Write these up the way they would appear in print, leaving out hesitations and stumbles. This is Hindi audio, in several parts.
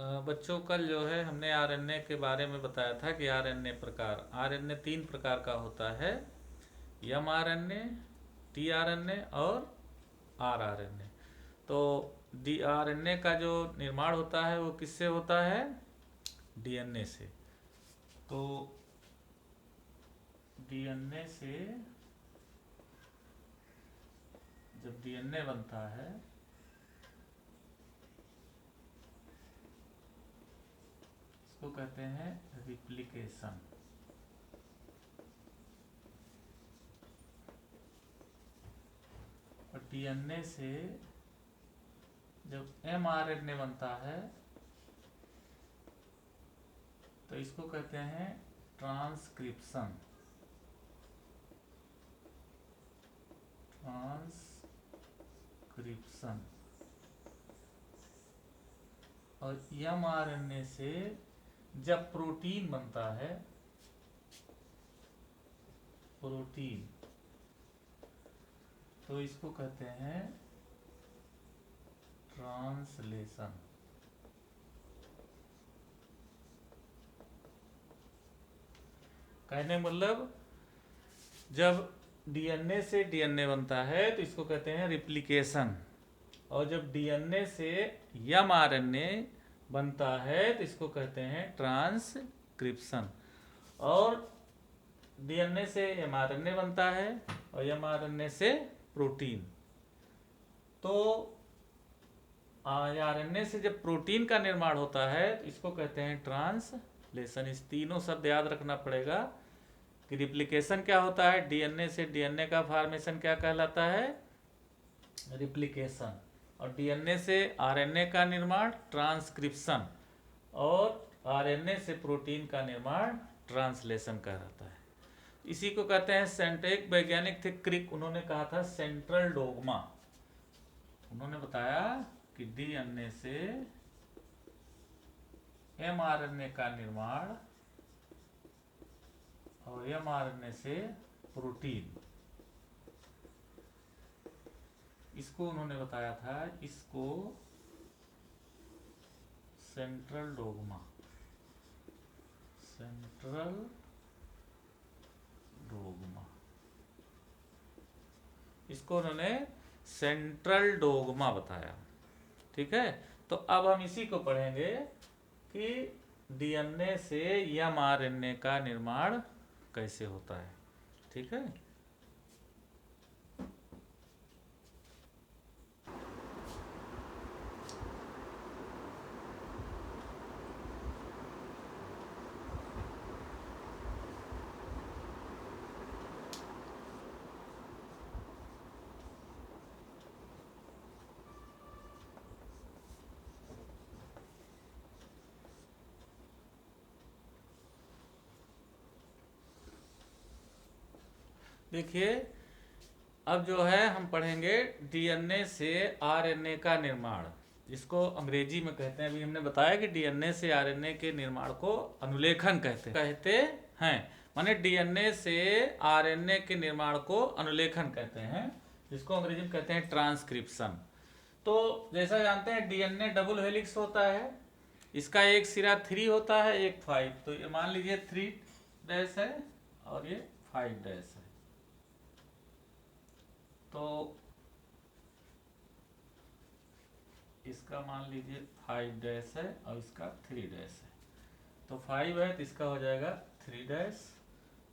बच्चों कल जो है हमने आरएनए के बारे में बताया था कि आरएनए प्रकार, आरएनए 3 प्रकार का होता है। एम आरएनए, टी आरएनए और आर आरएनए। तो डी आरएनए का जो निर्माण होता है वो किससे होता है? डीएनए से। तो डीएनए से जब डीएनए बनता है इसको कहते हैं रिप्लिकेशन। और डीएनए से जब एमआरएनए बनता है तो इसको कहते हैं ट्रांसक्रिप्शन। ट्रांसक्रिप्शन। और एमआरएनए से जब प्रोटीन बनता है, प्रोटीन, तो इसको कहते हैं ट्रांसलेशन। कहने मतलब जब डीएनए से डीएनए बनता है तो इसको कहते हैं रिप्लिकेशन, और जब डीएनए से एमआरएनए बनता है तो इसको कहते हैं ट्रांसक्रिप्शन। और डीएनए से एमआरएनए बनता है और एमआरएनए से प्रोटीन। तो आरएनए से जब प्रोटीन का निर्माण होता है तो इसको कहते हैं ट्रांसलेशन। इस तीनों शब्द याद रखना पड़ेगा कि रिप्लिकेशन क्या होता है, डीएनए से डीएनए का फॉर्मेशन क्या कहलाता है? रिप्लिकेशन। और डीएनए से आरएनए का निर्माण ट्रांसक्रिप्शन, और आरएनए से प्रोटीन का निर्माण ट्रांसलेशन कहलाता है। इसी को कहते हैं एक वैज्ञानिक थे क्रिक, उन्होंने कहा था सेंट्रल डोगमा। उन्होंने बताया कि डीएनए से एमआरएनए का निर्माण और एमआरएनए से प्रोटीन, इसको उन्होंने बताया था, इसको सेंट्रल डोगमा, सेंट्रल डोगमा, इसको उन्होंने सेंट्रल डोगमा बताया। ठीक है, तो अब हम इसी को पढ़ेंगे कि डीएनए से एमआरएनए का निर्माण कैसे होता है। ठीक है, देखिए अब जो है हम पढ़ेंगे डीएनए से आरएनए का निर्माण, जिसको अंग्रेजी में कहते हैं। अभी हमने बताया कि डीएनए से आरएनए के निर्माण को अनुलेखन कहते हैं। माने डीएनए से आरएनए के निर्माण को अनुलेखन कहते हैं, जिसको अंग्रेजी में कहते हैं ट्रांसक्रिप्शन। तो जैसा जानते हैं डीएनए डबल हेलिक्स होता है, इसका एक सिरा 3 होता है, एक 5। तो ये मान लीजिए 3' है और ये 5' है। तो इसका मान लीजिए 5' है और इसका 3' है। तो 5 है तो इसका हो जाएगा 3'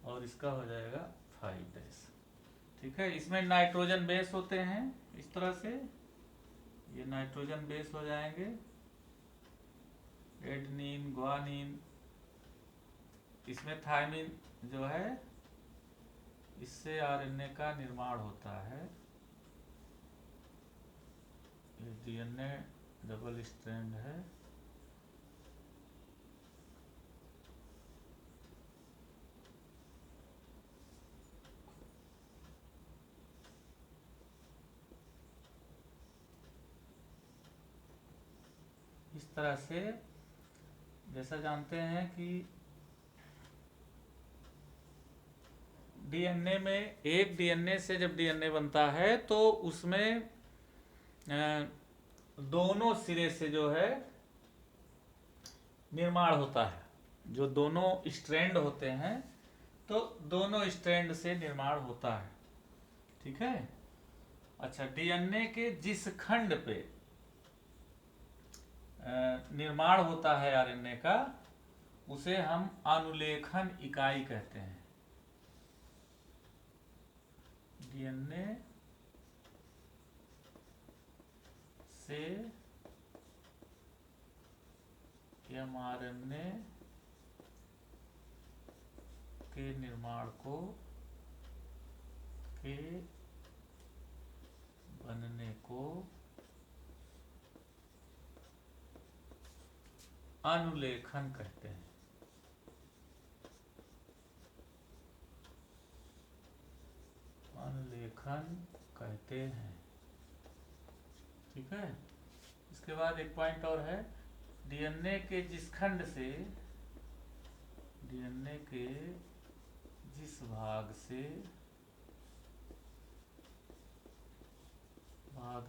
और इसका हो जाएगा 5'। ठीक है, इसमें नाइट्रोजन बेस होते हैं इस तरह से, ये नाइट्रोजन बेस हो जाएंगे, एडेनिन, ग्वानिन, इसमें थायमिन जो है, इससे आरएनए का निर्माण होता है। ये डीएनए डबल स्ट्रैंड है, इस तरह से। जैसा जानते हैं कि डीएनए में, एक डीएनए से जब डीएनए बनता है तो उसमें दोनों सिरे से जो है निर्माण होता है। जो दोनों स्ट्रैंड होते हैं तो दोनों स्ट्रैंड से निर्माण होता है। ठीक है। अच्छा, डीएनए के जिस खंड पे निर्माण होता है आरएनए का, उसे हम अनुलेखन इकाई कहते हैं। डीएनए से एमआरएनए के निर्माण को, के बनने को अनुलेखन कहते हैं। अनुलेखन कहते हैं। ठीक है। इसके बाद एक पॉइंट और है, डीएनए के जिस खंड से, डीएनए के जिस भाग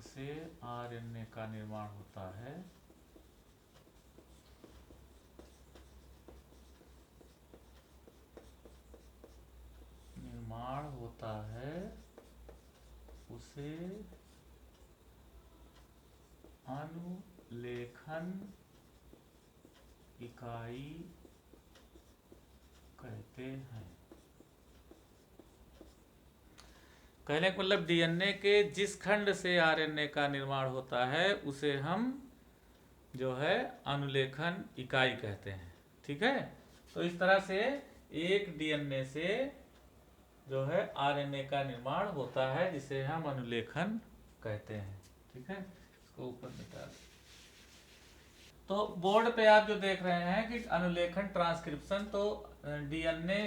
से आरएनए का निर्माण होता है, उसे अनुलेखन इकाई कहते हैं। कहने का मतलब डीएनए के जिस खंड से आरएनए का निर्माण होता है उसे हम जो है अनुलेखन इकाई कहते हैं। ठीक है। तो इस तरह से एक डीएनए से जो है आरएनए का निर्माण होता है, जिसे हम अनुलेखन कहते हैं। ठीक है। इसको ऊपर मिटा दें। तो बोर्ड पे आप जो देख रहे हैं कि अनुलेखन ट्रांसक्रिप्शन, तो डीएनए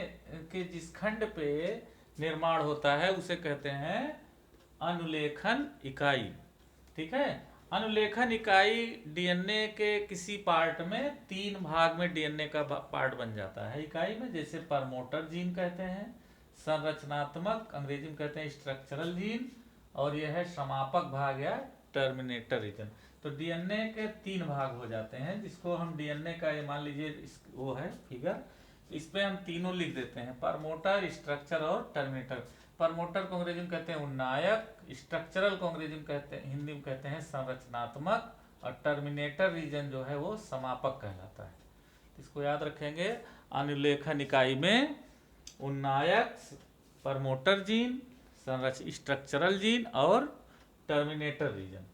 के जिस खंड पे निर्माण होता है उसे कहते हैं अनुलेखन इकाई। ठीक है। अनुलेखन इकाई डीएनए के किसी पार्ट में, 3 भाग में डीएनए का पार्ट बन जाता है इकाई में। जैसे प्रमोटर जीन कहते हैं, संरचनात्मक अंग्रेजी में कहते हैं स्ट्रक्चरल जीन, और यह है समापक भाग या टर्मिनेटर रीजन। तो डीएनए के 3 भाग हो जाते हैं, जिसको हम डीएनए का, ये मान लीजिए वो है फिगर, इस पे हम तीनों लिख देते हैं, प्रमोटर, स्ट्रक्चर और टर्मिनेटर। प्रमोटर को अंग्रेजी में कहते हैं उन्नायक, स्ट्रक्चरल को अंग्रेजी में कहते हैं, हिंदी में कहते हैं संरचनात्मक, और टर्मिनेटर रीजन जो है वो समापक कहलाता है। इसको याद रखेंगे। अनुलेखन इकाई में उन्नायक, प्रमोटर जीन, स्ट्रक्चरल जीन और टर्मिनेटर रीजन।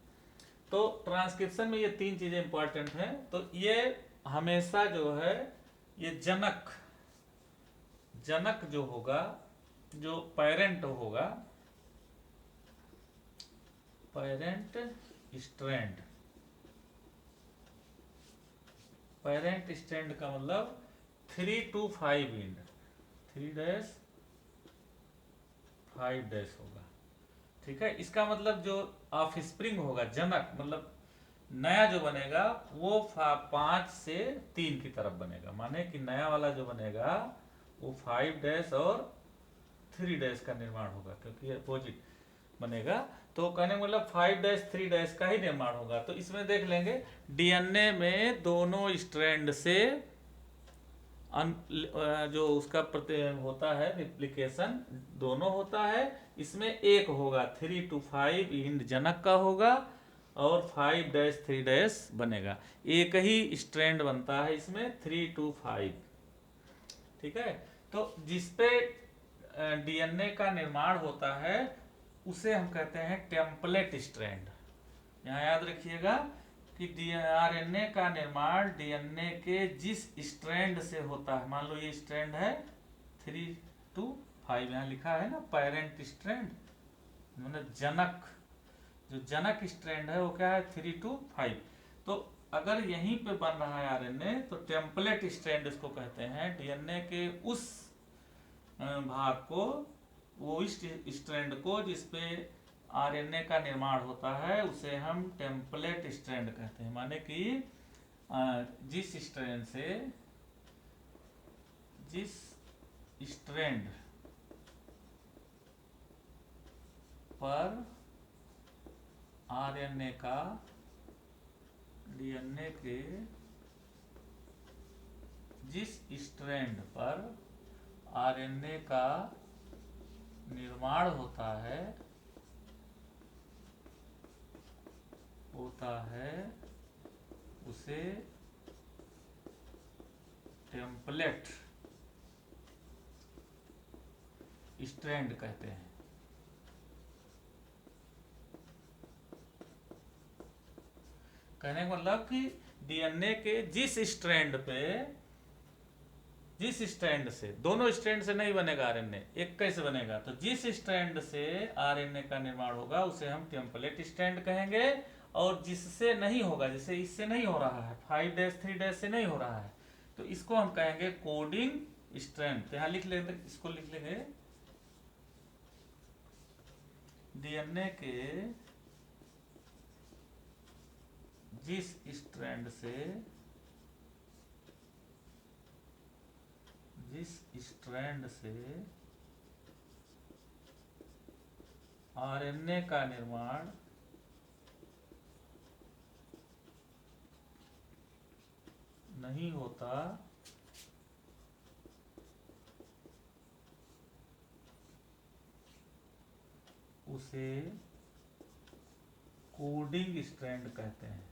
तो ट्रांसक्रिप्शन में ये 3 चीजें इंपॉर्टेंट हैं। तो ये हमेशा जो है ये जनक जो होगा, जो पेरेंट होगा, पेरेंट स्ट्रैंड, पेरेंट स्ट्रैंड का मतलब 3 to 5 इंड, 3' 5' होगा। ठीक है। इसका मतलब जो ऑफस्प्रिंग होगा, जनक मतलब नया जो बनेगा वो 5 से 3 की तरफ बनेगा। माने कि नया वाला जो बनेगा वो 5' और 3' का निर्माण होगा, क्योंकि अपोजिट बनेगा। तो कहने का मतलब 5' 3' का ही निर्माण होगा। तो इसमें देख लेंगे डीएनए में दोनों स्ट्रैंड से जो उसका होता है रिप्लिकेशन दोनों होता है। इसमें एक होगा 3 to 5 इंड जनक का होगा, और 5' 3' बनेगा। एक ही स्ट्रैंड बनता है इसमें 3 to 5। ठीक है। तो जिसपे डीएनए का निर्माण होता है उसे हम कहते हैं टेम्पलेट स्ट्रैंड। यहाँ याद रखिएगा कि आरएनए का निर्माण डीएनए के जिस स्ट्रैंड से होता है, मान लो ये स्ट्रैंड है 3 to 5, यहाँ लिखा है ना पेरेंट स्ट्रैंड, मतलब जनक, जो जनक स्ट्रैंड है वो क्या है 3 to 5। तो अगर यहीं पे बन रहा है आरएनए तो टेम्पलेट स्ट्रैंड इसको कहते हैं। डीएनए के उस भाग को, वो इस स्ट्रैंड को जिसपे आरएनए का निर्माण होता है उसे हम टेम्पलेट स्ट्रैंड कहते हैं। माने कि जिस स्ट्रैंड से, जिस स्ट्रैंड पर आरएनए का डीएनए के जिस स्ट्रैंड पर आरएनए का निर्माण होता है उसे टेम्पलेट स्ट्रैंड कहते हैं। कहने का मतलब कि डीएनए के जिस स्ट्रैंड से, दोनों स्ट्रैंड से नहीं बनेगा आरएनए, एक कैसे बनेगा, तो जिस स्ट्रैंड से आरएनए का निर्माण होगा उसे हम टेम्पलेट स्ट्रैंड कहेंगे। और जिससे नहीं होगा, जैसे इससे नहीं हो रहा है, 5' 3' से नहीं हो रहा है, तो इसको हम कहेंगे कोडिंग स्ट्रैंड। तो यहाँ लिख लेंगे, इसको लिख लेंगे डीएनए के जिस स्ट्रैंड से आरएनए का निर्माण नहीं होता उसे कोडिंग स्ट्रैंड कहते हैं।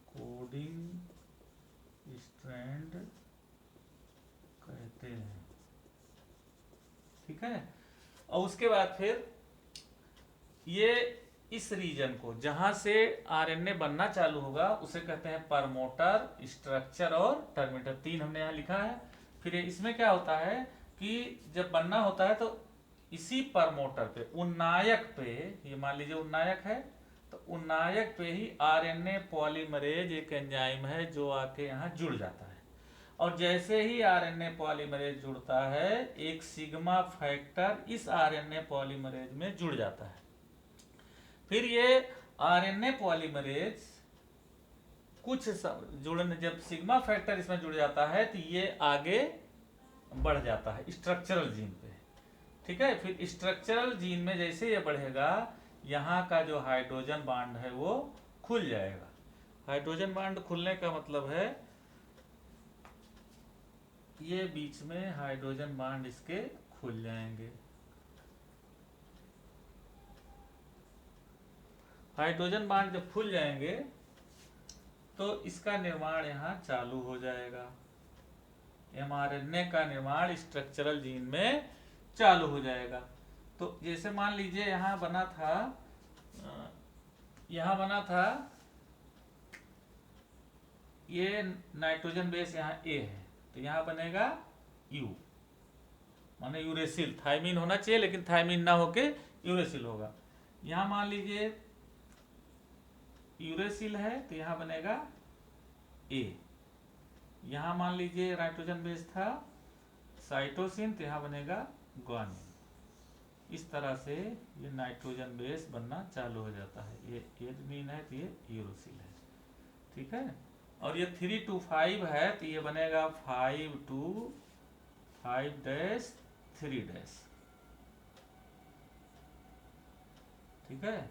कोडिंग स्ट्रैंड कहते हैं, ठीक है। और उसके बाद फिर ये इस रीजन को जहां से आरएनए बनना चालू होगा उसे कहते हैं प्रमोटर, स्ट्रक्चर और टर्मिनेटर। 3 हमने यहाँ लिखा है। फिर इसमें क्या होता है कि जब बनना होता है तो इसी प्रमोटर पे, उन्नायक पे, ये मान लीजिए उन्नायक है, तो उन्नायक पे ही आरएनए पॉलीमरेज एक एंजाइम है जो आके यहाँ जुड़ जाता है। और जैसे ही आरएनए पॉलीमरेज जुड़ता है, एक सिग्मा फैक्टर इस आरएनए पॉलीमरेज में जुड़ जाता है। फिर ये आरएनए पॉलीमरेज कुछ जुड़ने, जब सिग्मा फैक्टर इसमें जुड़ जाता है तो ये आगे बढ़ जाता है स्ट्रक्चरल जीन पे, ठीक है। फिर स्ट्रक्चरल जीन में जैसे ये बढ़ेगा, यहाँ का जो हाइड्रोजन बांड है वो खुल जाएगा। हाइड्रोजन बांड खुलने का मतलब है ये बीच में हाइड्रोजन बांड इसके खुल जाएंगे। हाइड्रोजन बांड जब खुल जाएंगे तो इसका निर्माण यहाँ चालू हो जाएगा। एमआरएनए का निर्माण स्ट्रक्चरल जीन में चालू हो जाएगा। तो जैसे मान लीजिए यहाँ बना था ये नाइट्रोजन बेस, यहाँ ए है, तो यहाँ बनेगा यू, माने यूरेसिल। थायमीन होना चाहिए लेकिन थायमीन ना होके यूरेसिल होगा। यहाँ मान लीजिए यूरेसिल है तो यहाँ बनेगा ए। यहाँ मान लीजिए नाइट्रोजन बेस था साइटोसिन, तो यहाँ बनेगा ग्वानिन। इस तरह से ये नाइट्रोजन बेस बनना चालू हो जाता है। ये एडमीन है तो ये यूरोसिल है, ठीक है। और ये 3 to 5 है तो ये बनेगा 5 to 5'3', ठीक है।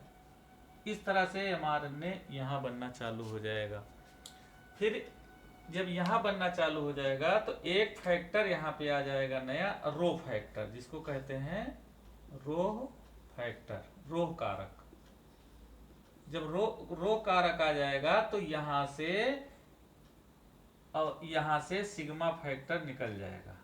इस तरह से एमआरएनए यहाँ बनना चालू हो जाएगा। फिर जब यहाँ बनना चालू हो जाएगा तो एक फैक्टर यहाँ पे आ जाएगा नया, रो फैक्टर, जिसको कहते हैं रोह फैक्टर, रोह कारक। जब रो कारक आ जाएगा तो यहाँ से सिग्मा फैक्टर निकल जाएगा।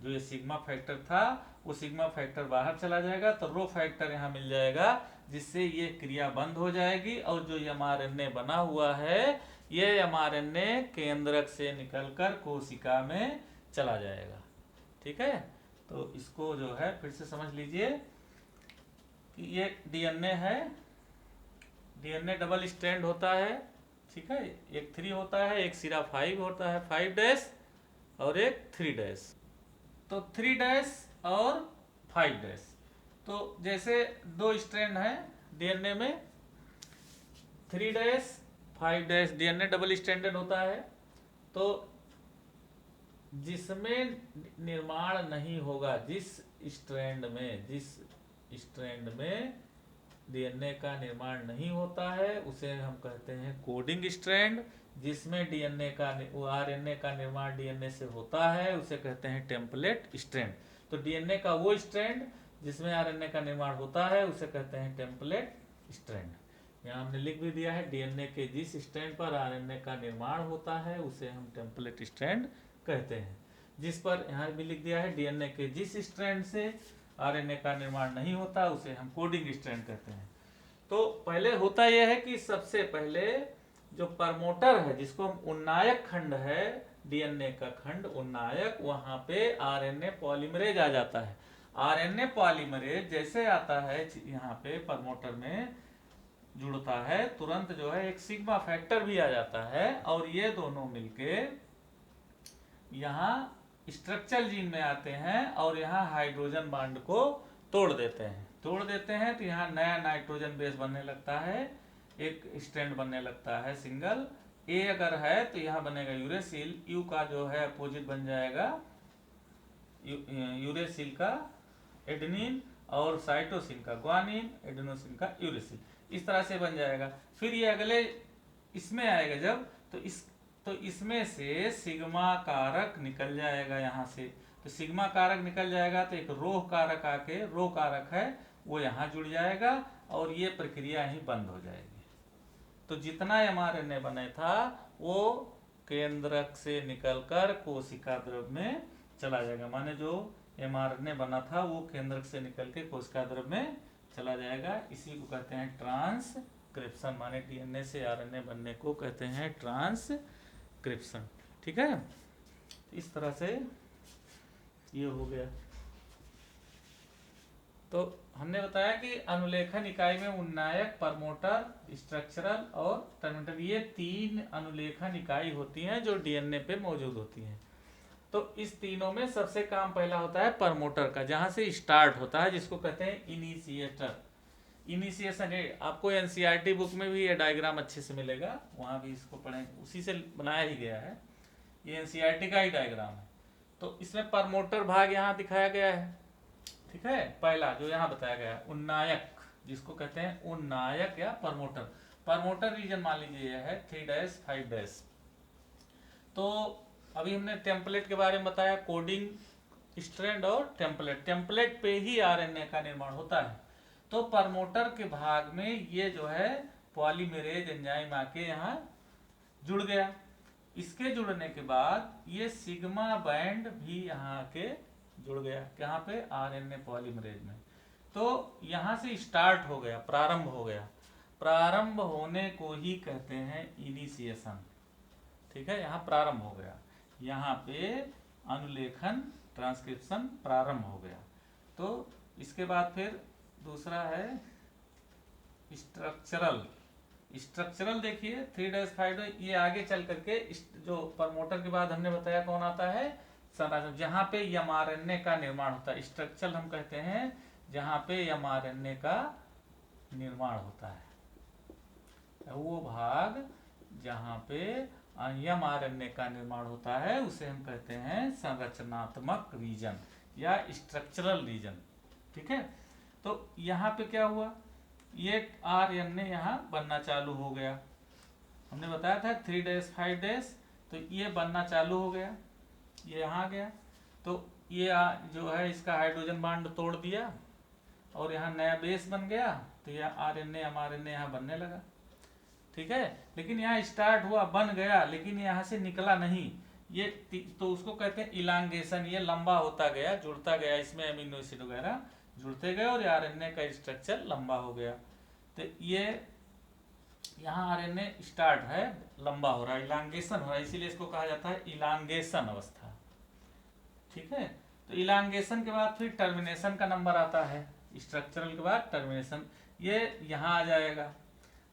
जो ये सिग्मा फैक्टर था वो सिग्मा फैक्टर बाहर चला जाएगा, तो रो फैक्टर यहाँ मिल जाएगा, जिससे ये क्रिया बंद हो जाएगी। और जो एमआरएनए बना हुआ है ये एमआरएनए केंद्रक से निकलकर कोशिका में चला जाएगा, ठीक है। तो इसको जो है फिर से समझ लीजिए कि ये डीएनए है, डीएनए डबल स्ट्रैंड होता है, ठीक है। एक 3 होता है, एक सिरा 5 होता है, 5' और एक 3'। तो 3' और 5'। तो जैसे 2 स्ट्रैंड है डीएनए में, 3' 5' डीएनए डबल स्ट्रैंडेड होता है। तो जिसमें निर्माण नहीं होगा, जिस स्ट्रैंड में डीएनए का निर्माण नहीं होता है उसे हम कहते हैं कोडिंग स्ट्रैंड। जिसमें डीएनए का वो आरएनए का निर्माण डीएनए से होता है उसे कहते हैं टेम्पलेट स्ट्रैंड। तो डीएनए का वो स्ट्रैंड जिसमें आरएनए का निर्माण होता है उसे कहते हैं टेम्पलेट स्ट्रैंड। यहाँ हमने लिख भी दिया है, डीएनए के जिस स्ट्रैंड पर आरएनए का निर्माण होता है उसे हम टेम्पलेट स्ट्रैंड कहते हैं। जिस पर यहाँ भी लिख दिया है, डीएनए के जिस स्ट्रैंड से आरएनए का निर्माण नहीं होता उसे हम कोडिंग स्ट्रैंड कहते हैं। तो पहले होता यह है कि सबसे पहले जो प्रमोटर है, जिसको हम उन्नायक खंड है, डीएनए का खंड उन्नायक, वहां पे आरएनए पॉलीमरेज आ जाता है। आरएनए पॉलीमरेज जैसे आता है यहाँ पे प्रमोटर में जुड़ता है, तुरंत जो है एक सिग्मा फैक्टर भी आ जाता है और ये दोनों मिलके यहाँ स्ट्रक्चरल जीन में आते हैं और यहाँ हाइड्रोजन बॉन्ड को तोड़ देते हैं। तो यहाँ नया नाइट्रोजन बेस बनने लगता है, एक स्ट्रैंड बनने लगता है सिंगल। ए अगर है तो यहाँ बनेगा यूरेसिल, यू का जो है अपोजिट बन जाएगा यूरेसिल का एडेनिन और साइटोसिन का ग्वानिन, एडेनोसिन का यूरेसिल, इस तरह से बन जाएगा। फिर ये अगले इसमें आएगा जब, तो इसमें से सिग्मा कारक निकल जाएगा यहाँ से। तो सिग्मा कारक निकल जाएगा तो एक रोह कारक आके, रो कारक है वो यहाँ जुड़ जाएगा और ये प्रक्रिया ही बंद हो जाएगी। तो जितना एमआरएनए बने था वो केंद्रक से निकलकर कोशिका द्रव में चला जाएगा। माने जो एमआरएनए बना था वो केंद्रक से निकल के कोशिका द्रव में चला जाएगा। इसी को कहते हैं ट्रांसक्रिप्शन, माने डीएनए से आरएनए बनने को कहते हैं ट्रांसक्रिप्शन। ठीक है, इस तरह से ये हो गया। तो हमने बताया कि अनुलेखन इकाई में उन्नायक, प्रमोटर, स्ट्रक्चरल और टर्मिनेटर, ये 3 अनुलेखन इकाई होती हैं जो डीएनए पे मौजूद होती हैं। तो इस तीनों में सबसे काम पहला होता है प्रमोटर का, जहां से स्टार्ट होता है, जिसको कहते हैं इनिशिएटर। इनिशिएशन आपको एनसीईआरटी बुक में भी ये डायग्राम अच्छे से मिलेगा, वहां भी इसको पढ़ें, उसी से बनाया ही गया है, ये एनसीईआरटी का ही डायग्राम है। तो इसमें प्रमोटर भाग यहाँ दिखाया गया है। ठीक है, पहला जो यहाँ बताया गया है उन्नायक, जिसको कहते हैं उन्नायक या प्रमोटर। प्रमोटर रीजन मान लीजिए यह है 3-5। तो अभी हमने टेम्पलेट के बारे में बताया, कोडिंग स्ट्रैंड और टेम्पलेट। टेम्पलेट पे ही आरएनए का निर्माण होता है। तो प्रमोटर के भाग में ये जो है पॉलीमरेज एंजाइम आके यहाँ जुड़ गया। इसके जुड़ने के बाद ये सिग्मा बैंड भी यहाँ के जुड़ गया, कहाँ पे, आरएनए पॉलीमरेज में। तो यहाँ से स्टार्ट हो गया, प्रारंभ हो गया। प्रारंभ होने को ही कहते हैं इनिशिएशन। ठीक है, यहाँ प्रारंभ हो गया, यहाँ पे अनुलेखन ट्रांसक्रिप्शन प्रारंभ हो गया। तो इसके बाद फिर दूसरा है स्ट्रक्चरल। स्ट्रक्चरल देखिए 3-5, ये आगे चल करके जो प्रमोटर के बाद हमने बताया कौन आता है, संरचना, जहाँ पे एमआरएनए का निर्माण होता है। स्ट्रक्चरल हम कहते हैं जहाँ पे एमआरएनए का निर्माण होता है। वो भाग जहाँ पे एमआरएनए का निर्माण होता है उसे हम कहते हैं संरचनात्मक रीजन या स्ट्रक्चरल रीजन। ठीक है, तो यहाँ पे क्या हुआ, ये आरएनए यहाँ बनना चालू हो गया। हमने बताया था 3-5, तो ये बनना चालू हो गया, ये यहाँ आ गया। तो ये जो है इसका हाइड्रोजन बॉन्ड तोड़ दिया और यहाँ नया बेस बन गया, तो यह आरएनए एमआरएनए यहाँ बनने लगा। ठीक है, लेकिन यहाँ स्टार्ट हुआ, बन गया, लेकिन यहाँ से निकला नहीं। ये तो उसको कहते हैं इलांगेशन। ये लंबा होता गया, जुड़ता गया, इसमें अमीनो एसिड वगैरह जुड़ते गए और आरएनए का स्ट्रक्चर लंबा हो गया। तो ये यहाँ आरएनए स्टार्ट है, लंबा हो रहा है, इलांगेशन हो रहा है, इसीलिए इसको कहा जाता है इलांगेशन अवस्था। ठीक है, तो इलांगेशन के बाद फिर टर्मिनेशन का नंबर आता है, स्ट्रक्चरल के बाद टर्मिनेशन। ये यहाँ आ जाएगा,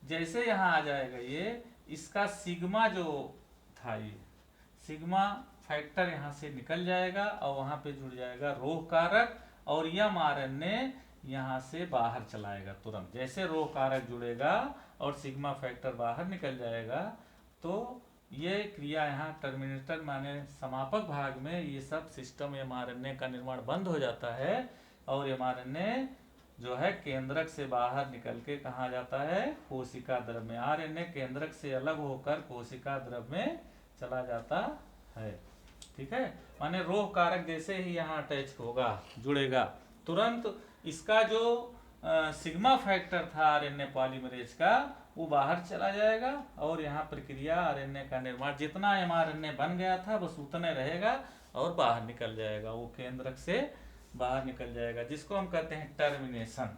जैसे यहाँ आ जाएगा ये, इसका सिग्मा जो था, ये सिग्मा फैक्टर यहाँ से निकल जाएगा और वहाँ पे जुड़ जाएगा रोह कारक, और एमआरएनए यहाँ से बाहर चलाएगा तुरंत। जैसे रोह कारक जुड़ेगा और सिग्मा फैक्टर बाहर निकल जाएगा, तो ये क्रिया यहाँ टर्मिनेटर माने समापक भाग में ये सब सिस्टम एमआरएनए का निर्माण बंद हो जाता है और एमआरएनए जो है केंद्रक से बाहर निकल के कहाँ जाता है, कोशिका द्रव में। आरएनए केंद्रक से अलग होकर कोशिका द्रव में चला जाता है। ठीक है, माने रोह कारक जैसे ही यहाँ अटैच होगा, जुड़ेगा, तुरंत इसका जो सिग्मा फैक्टर था आरएनए पॉलीमरेज का, वो बाहर चला जाएगा और यहाँ प्रक्रिया आरएनए का निर्माण, जितना एमआरएनए बन गया था बस उतने रहेगा और बाहर निकल जाएगा, वो केंद्रक से बाहर निकल जाएगा, जिसको हम कहते हैं टर्मिनेशन।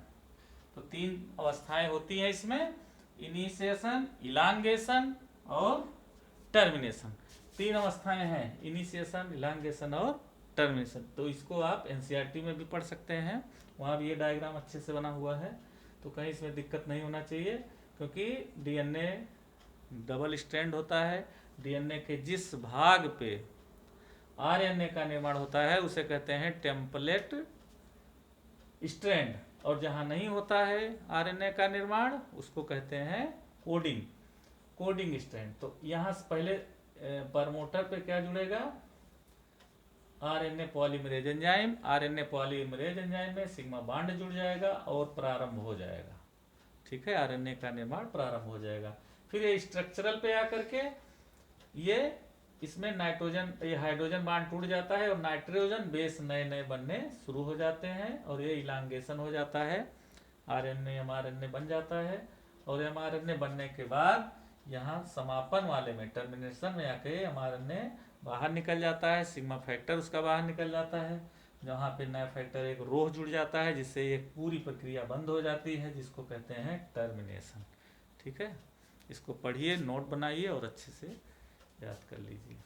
तो 3 अवस्थाएं होती हैं इसमें, इनिशिएशन, इलांगेशन और टर्मिनेशन। 3 अवस्थाएं हैं, इनिशिएशन, इलांगेशन और टर्मिनेशन। तो इसको आप एनसीईआरटी में भी पढ़ सकते हैं, वहाँ भी ये डायग्राम अच्छे से बना हुआ है, तो कहीं इसमें दिक्कत नहीं होना चाहिए, क्योंकि डीएनए डबल स्ट्रैंड होता है। डीएनए के जिस भाग पे आरएनए का निर्माण होता है उसे कहते हैं टेम्पलेट स्ट्रैंड, और जहाँ नहीं होता है आरएनए का निर्माण उसको कहते हैं कोडिंग स्ट्रैंड। तो यहाँ से पहले प्रमोटर पे क्या जुड़ेगा, RNA polymerase enzyme. RNA polymerase enzyme में सिग्मा बॉन्ड जुड़ जाएगा और प्रारंभ हो जाएगा। ठीक है, आरएनए का निर्माण प्रारंभ हो जाएगा। फिर ये स्ट्रक्चरल पे आकर के ये इसमें नाइट्रोजन, ये हाइड्रोजन बॉन्ड टूट जाता है और नाइट्रोजन बेस नए नए बनने शुरू हो जाते हैं और ये इलांगेशन हो जाता है, आरएनए एमआरएनए बन जाता है। और एमआरएनए बनने के बाद यहाँ समापन वाले में, टर्मिनेशन में आके एमआरएनए बाहर निकल जाता है, सिग्मा फैक्टर उसका बाहर निकल जाता है, जहाँ पे नया फैक्टर एक रोह जुड़ जाता है, जिससे ये पूरी प्रक्रिया बंद हो जाती है, जिसको कहते हैं टर्मिनेशन। ठीक है, इसको पढ़िए, नोट बनाइए और अच्छे से याद कर लीजिए।